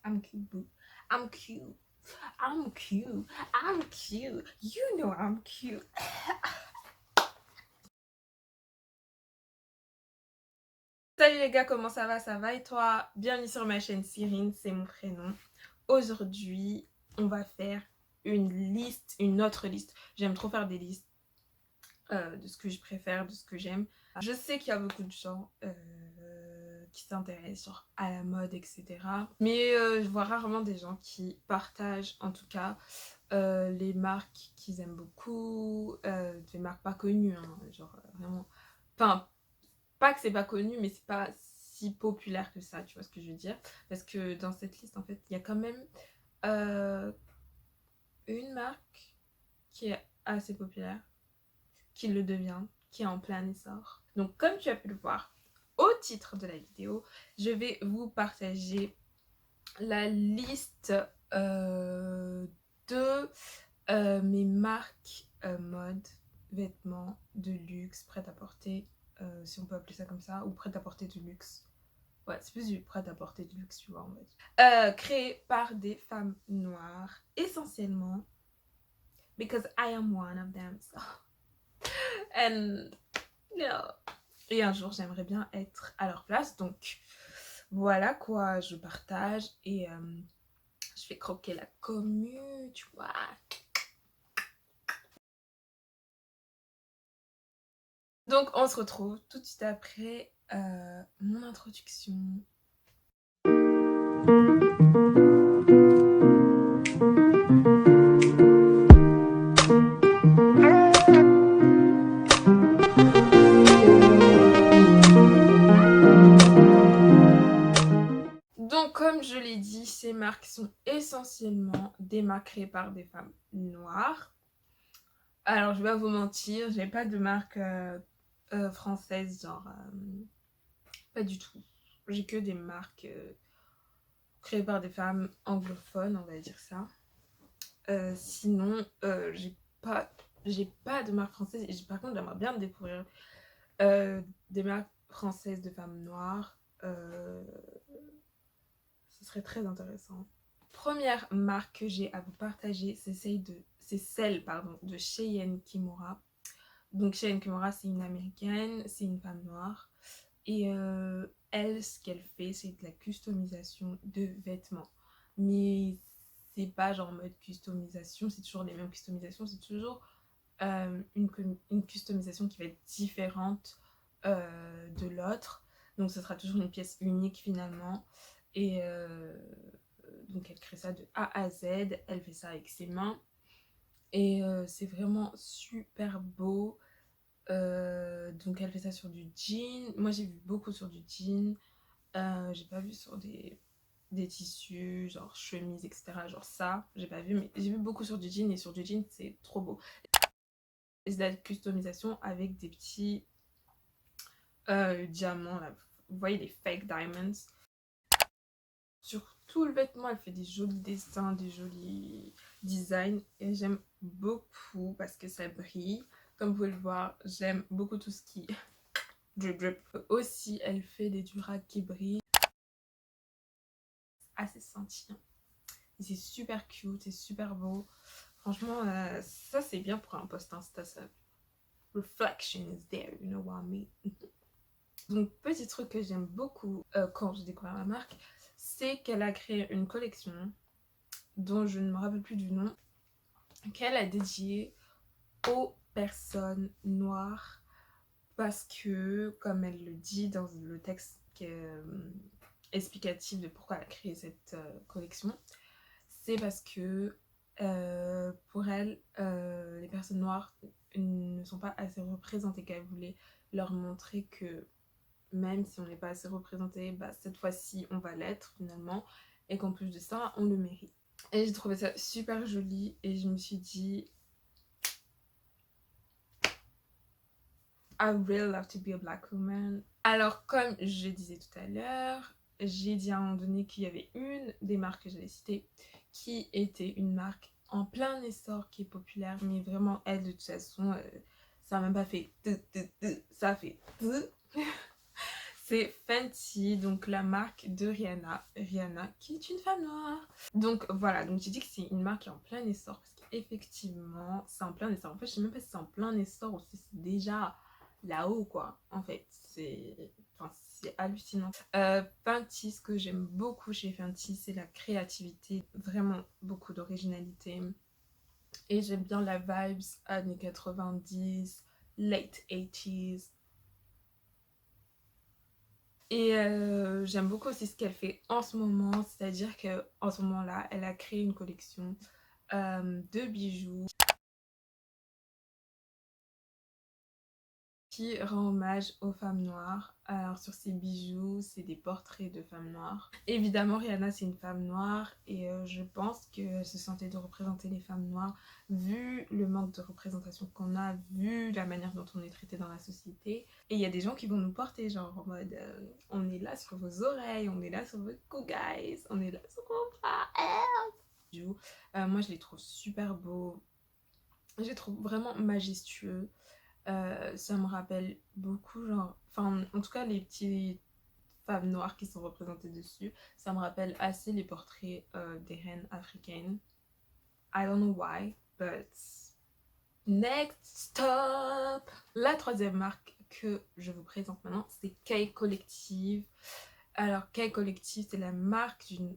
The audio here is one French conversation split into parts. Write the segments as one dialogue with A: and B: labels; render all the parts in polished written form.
A: I'm cute, boo. I'm cute. I'm cute. I'm cute. You know I'm cute. Salut les gars, comment ça va? Ça va et toi? Bienvenue sur ma chaîne Cyrine, c'est mon prénom. Aujourd'hui, on va faire une autre liste. J'aime trop faire des listes de ce que je préfère, de ce que j'aime. Je sais qu'il y a beaucoup de gens qui s'intéressent genre, à la mode, etc. Mais je vois rarement des gens qui partagent en tout cas les marques qu'ils aiment beaucoup, des marques pas connues, hein, genre vraiment... Enfin, pas que c'est pas connu, mais c'est pas si populaire que ça, tu vois ce que je veux dire? Parce que dans cette liste, en fait, il y a quand même une marque qui est assez populaire, qui le devient, qui est en plein essor. Donc, comme tu as pu le voir au titre de la vidéo, je vais vous partager la liste de mes marques mode, vêtements, de luxe, prêt-à-porter, si on peut appeler ça comme ça, ou prêt-à-porter de luxe. Ouais, c'est plus du prêt-à-porter de luxe, tu vois, en fait. Créé par des femmes noires, essentiellement, because I am one of them. So. And, you know. Et un jour, j'aimerais bien être à leur place, donc voilà quoi, je partage et je fais croquer la commu, tu vois. Donc on se retrouve tout de suite après mon introduction. Donc comme je l'ai dit, ces marques sont essentiellement des marques créées par des femmes noires. Alors je vais pas vous mentir, j'ai pas de marque française, genre pas du tout. J'ai que des marques créées par des femmes anglophones, on va dire ça. Sinon, j'ai pas de marque française. Et par contre, j'aimerais bien découvrir des marques françaises de femmes noires. Ce serait très intéressant. Première marque que j'ai à vous partager, c'est celle de Cheyenne Kimura. Donc Cheyenne Kimura, c'est une américaine, c'est une femme noire. Et elle, ce qu'elle fait, c'est de la customisation de vêtements. Mais c'est pas genre mode customisation, c'est toujours les mêmes customisations, c'est toujours une customisation qui va être différente de l'autre. Donc ce sera toujours une pièce unique finalement. Et donc elle crée ça de A à Z, elle fait ça avec ses mains. Et c'est vraiment super beau. Donc elle fait ça sur du jean. Moi j'ai vu beaucoup sur du jean. J'ai pas vu sur des tissus, genre chemise, etc. Genre ça, j'ai pas vu, mais j'ai vu beaucoup sur du jean et sur du jean, c'est trop beau. Et c'est de la customisation avec des petits diamants, là. Vous voyez les fake diamonds. Sur tout le vêtement, elle fait des jolis dessins, des jolis designs et j'aime beaucoup parce que ça brille. Comme vous pouvez le voir, j'aime beaucoup tout ce qui drip drip. Aussi, elle fait des durags qui brillent. Assez scintillant. C'est super cute, c'est super beau. Franchement, ça c'est bien pour un post Insta, ça. Reflection is there, you know what I mean. Donc, petit truc que j'aime beaucoup quand j'ai découvert la marque, c'est qu'elle a créé une collection dont je ne me rappelle plus du nom, qu'elle a dédiée aux personnes noires parce que, comme elle le dit dans le texte explicatif de pourquoi elle a créé cette collection, c'est parce que pour elle, les personnes noires ne sont pas assez représentées, qu'elle voulait leur montrer que même si on n'est pas assez représenté, bah, cette fois-ci on va l'être finalement, et qu'en plus de ça, on le mérite. Et j'ai trouvé ça super joli et je me suis dit I really love to be a black woman. Alors comme je disais tout à l'heure, j'ai dit à un moment donné qu'il y avait une des marques que j'allais citer qui était une marque en plein essor qui est populaire, mais vraiment elle de toute façon ça n'a même pas fait ça a fait c'est Fenty, donc la marque de Rihanna. Rihanna qui est une femme noire. Donc voilà, donc j'ai dit que c'est une marque qui est en plein essor parce qu'effectivement, c'est en plein essor. En fait, je sais même pas si c'est en plein essor ou si c'est déjà là-haut, quoi. En fait, c'est hallucinant. Fenty, ce que j'aime beaucoup chez Fenty, c'est la créativité, vraiment beaucoup d'originalité. Et j'aime bien la vibes années 90, late 80s. Et j'aime beaucoup aussi ce qu'elle fait en ce moment, c'est-à-dire qu'en ce moment-là, elle a créé une collection de bijoux qui rend hommage aux femmes noires. Alors sur ces bijoux, c'est des portraits de femmes noires. Évidemment, Rihanna, c'est une femme noire et je pense qu'elle se sentait de représenter les femmes noires vu le manque de représentation qu'on a, vu la manière dont on est traité dans la société. Et il y a des gens qui vont nous porter, genre en mode on est là sur vos oreilles, on est là sur vos cou guys, on est là sur vos bras. Moi, je les trouve super beaux, je les trouve vraiment majestueux. Ça me rappelle beaucoup, genre, enfin, en tout cas, les petites femmes noires qui sont représentées dessus, ça me rappelle assez les portraits des reines africaines. I don't know why, but next stop. La troisième marque que je vous présente maintenant, c'est K Collective. Alors, K Collective, c'est la marque d'une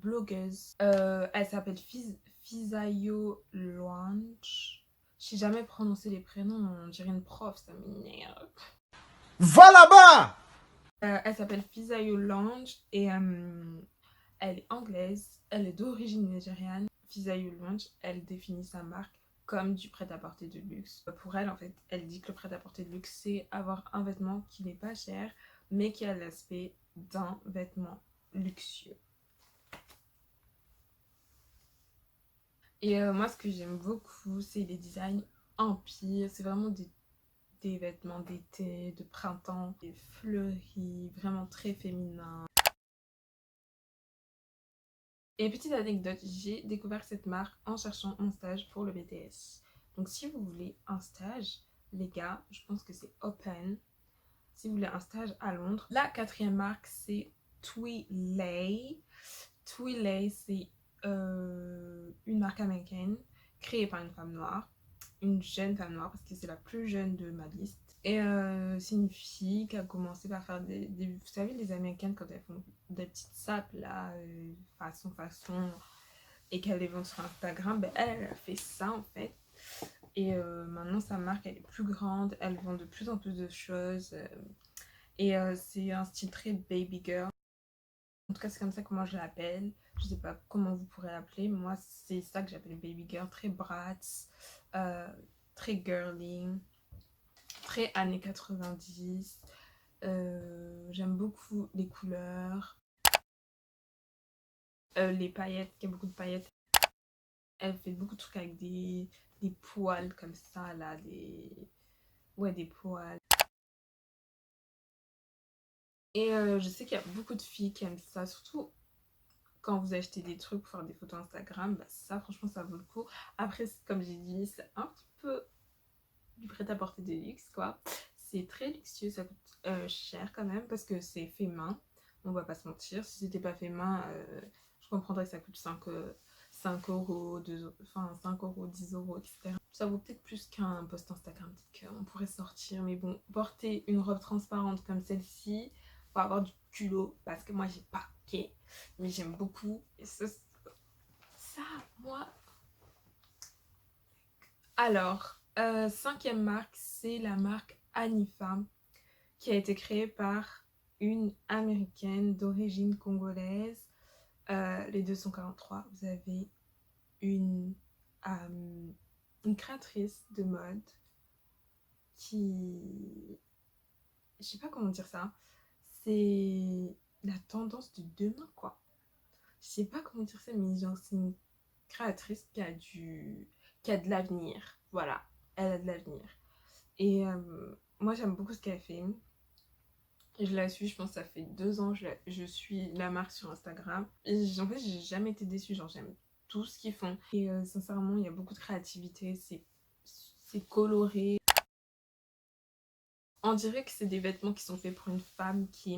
A: blogueuse. Elle s'appelle Fisayo Lounge. Je sais jamais prononcer les prénoms, on dirait une prof, ça m'énerve.
B: Va là-bas!
A: Elle s'appelle Fisayo Lounge et elle est anglaise, elle est d'origine nigériane. Fisayo Lounge, elle définit sa marque comme du prêt-à-porter de luxe. Pour elle, en fait, elle dit que le prêt-à-porter de luxe, c'est avoir un vêtement qui n'est pas cher, mais qui a l'aspect d'un vêtement luxueux. Et moi, ce que j'aime beaucoup, c'est les designs empire. C'est vraiment des vêtements d'été, de printemps, des fleuris, vraiment très féminins. Et petite anecdote, j'ai découvert cette marque en cherchant un stage pour le BTS. Donc si vous voulez un stage, les gars, je pense que c'est open. Si vous voulez un stage à Londres. La quatrième marque, c'est Twi'ley. Twi'ley, c'est une marque américaine créée par une femme noire, une jeune femme noire, parce que c'est la plus jeune de ma liste. Et c'est une fille qui a commencé par faire vous savez, les américaines, quand elles font des petites sapes là, façon, et qu'elles les vendent sur Instagram, ben elle a fait ça en fait. Et maintenant, sa marque, elle est plus grande, elle vend de plus en plus de choses. Et c'est un style très baby girl. En tout cas, c'est comme ça que moi je l'appelle. Je sais pas comment vous pourrez l'appeler. Moi, c'est ça que j'appelle baby girl. Très brats, très girly, très années 90. J'aime beaucoup les couleurs. Les paillettes, il y a beaucoup de paillettes. Elle fait beaucoup de trucs avec des poils comme ça, là. Ouais, des poils. Et je sais qu'il y a beaucoup de filles qui aiment ça, surtout quand vous achetez des trucs pour faire des photos Instagram, bah ça franchement ça vaut le coup. Après comme j'ai dit, c'est un petit peu du prêt-à-porter de luxe quoi. C'est très luxueux, ça coûte cher quand même parce que c'est fait main, on va pas se mentir. Si c'était pas fait main, je comprendrais que ça coûte 5 euros, 5 euros, 10 euros, etc. Ça vaut peut-être plus qu'un post Instagram, peut-être qu'on pourrait sortir, mais bon, porter une robe transparente comme celle-ci, faut avoir du culot parce que moi j'ai pas, ok, mais j'aime beaucoup. Et ça, moi. Alors, cinquième marque, c'est la marque Anifa, qui a été créée par une américaine d'origine congolaise. Les deux sont 43. Vous avez une créatrice de mode qui... Je sais pas comment dire ça. C'est la tendance de demain, quoi. Je sais pas comment dire ça, mais genre, c'est une créatrice qui a de l'avenir. Voilà, elle a de l'avenir. Et moi, j'aime beaucoup ce qu'elle fait. Je la suis, je pense que ça fait 2 ans, je suis la marque sur Instagram. Et en fait, j'ai jamais été déçue, genre j'aime tout ce qu'ils font. Et sincèrement, il y a beaucoup de créativité, c'est coloré. On dirait que c'est des vêtements qui sont faits pour une femme qui...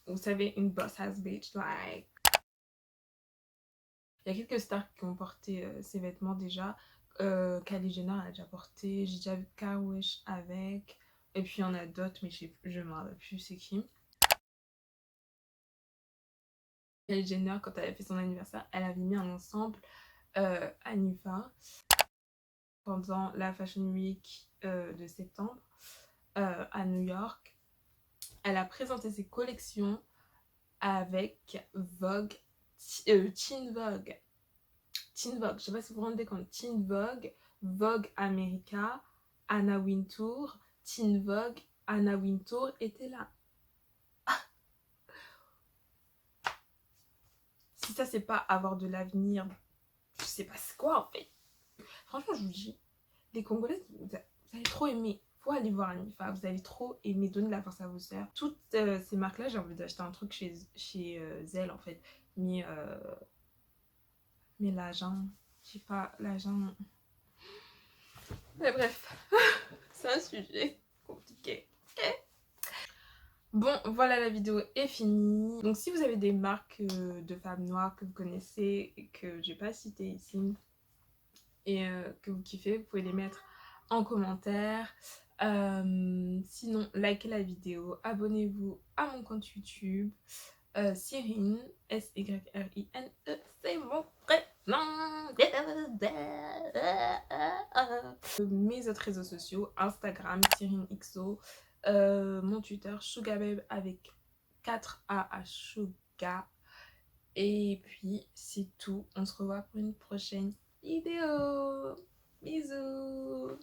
A: Vous savez, une boss ass bitch, like... Il y a quelques stars qui ont porté ces vêtements déjà. Kylie Jenner a déjà porté. J'ai déjà vu Karwesh avec. Et puis il y en a d'autres, mais je me rappelle plus c'est qui. Kylie Jenner, quand elle a fait son anniversaire, elle avait mis un ensemble à Nufa pendant la Fashion Week de septembre à New York. Elle a présenté ses collections avec Vogue, Teen Vogue. Teen Vogue, je sais pas si vous vous rendez compte, Teen Vogue, Vogue America, Anna Wintour, Teen Vogue, Anna Wintour était là. Ah, si ça c'est pas avoir de l'avenir, je sais pas c'est quoi en fait. Franchement je vous dis, les Congolaises, vous allez trop aimer. Faut aller voir Anifa, vous allez trop aimer, donner de la force à vos sœurs. Toutes ces marques-là, j'ai envie d'acheter un truc chez Zelle en fait. Mais l'argent, j'ai pas l'argent. Mais bref, c'est un sujet compliqué. Okay. Bon, voilà, la vidéo est finie. Donc si vous avez des marques de femmes noires que vous connaissez et que j'ai pas citées ici et que vous kiffez, vous pouvez les mettre en commentaire. Sinon, likez la vidéo, abonnez-vous à mon compte YouTube. Cyrine, S-Y-R-I-N-E, c'est mon prénom. Mes autres réseaux sociaux, Instagram, CyrineXO, mon Twitter, SugaBabe avec 4 A à Suga. Et puis, c'est tout. On se revoit pour une prochaine vidéo. Bisous.